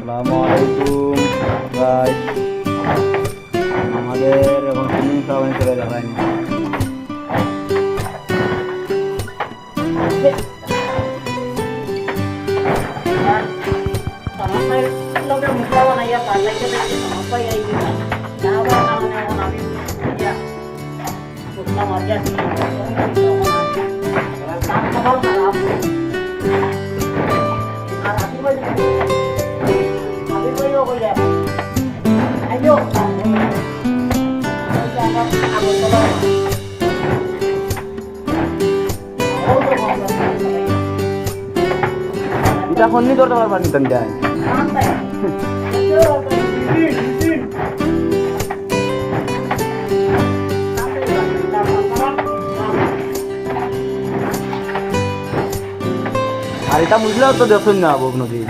আসসালামু আলাইকুম গাইস, আমাদের এখন সুইমিং সাবান করে দেখায়নি। এটা ফোন নিয়ে ধরতে পারবেন নিতেন যায় আর এটা বুঝলেও তো দেখুন না বক নদী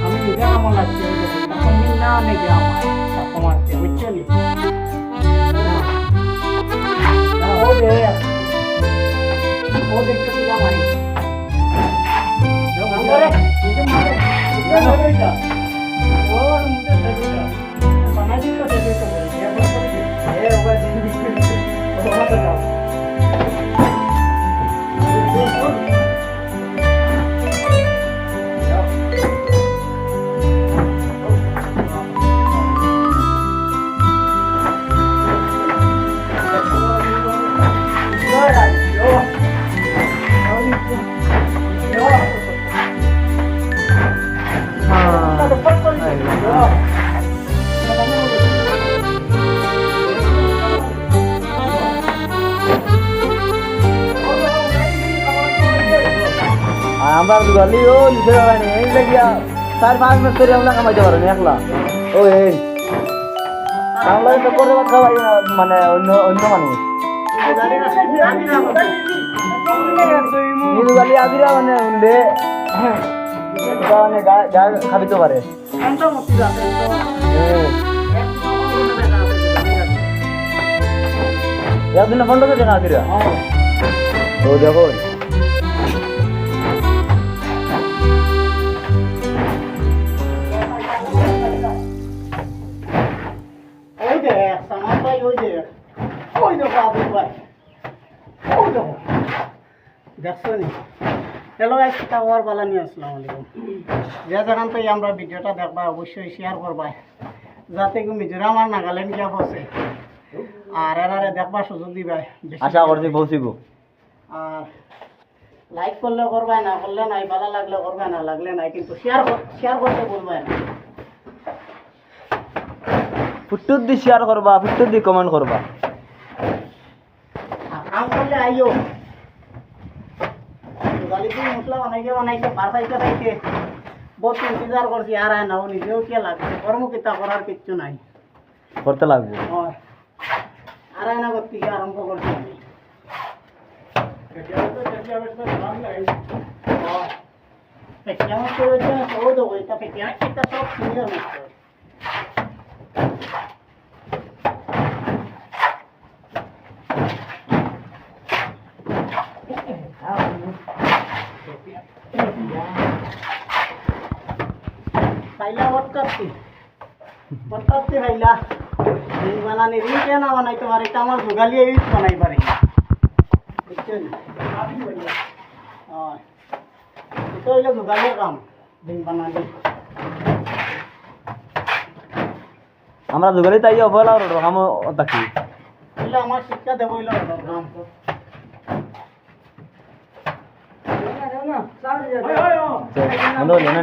আমি নিজে আমার লাগছে না নাকি আমার বুঝছেন ও দেখতে পূজা মারি আমরা দুগালি ও নিচে যাবানি এই লাগিয়া 4-5 মিনিট ধরে আমরা কামাইতে পারো না একলা ও এই আমরা তো করে খাওয়াই মানে অন্য মানুষ দুগালি আদিরা মানে উন্ডে মানে গা খাবিতে পারে একদিন ফোন করে দেখা আদিরা ও দেখো হ্যালো গাইস, আমার বালা নিয়ে আসসালামু আলাইকুম। যে যেখান থেকে আমরা ভিডিওটা দেখবা অবশ্যই শেয়ার করবা যাতে মিজোরাম আর নাগাল্যান্ড গিয়া বসে আর এরারে দেখবা সুযোগ দিবা। আশা করছি পৌঁছিব। আর লাইক করলে করবা, না করলে নাই, ভালো লাগলে করবা, না লাগলে নাই, কিন্তু শেয়ার করতে বলবা না। ফুটুর দি শেয়ার করবা, ফুটুর দি কমেন্ট করবা। কাম করলে আইও মশলা বানাইতে বাড়াইতে থাকতে বহুত ইন্তজার করছি আর না নিজেও কে লাগছে কর্মকিতা করার কিচ্ছু নাই, করতে লাগবে আর না করতে গিয়ে আরম্ভ করছি খাইলা বটকাচ্ছি খাইলা বানানি রিকে না বানাইতে পারে, এটা আমার যোগালিয়ে ইউজ বানাই পারে, বুঝছেন? এটা হইলে যোগালিয়ে কাম ডিম বানানি। আমরা যোগালি তাই অবহেলা কাম থাকি আমার শিক্ষা দেব কাম বন্ধ হলে না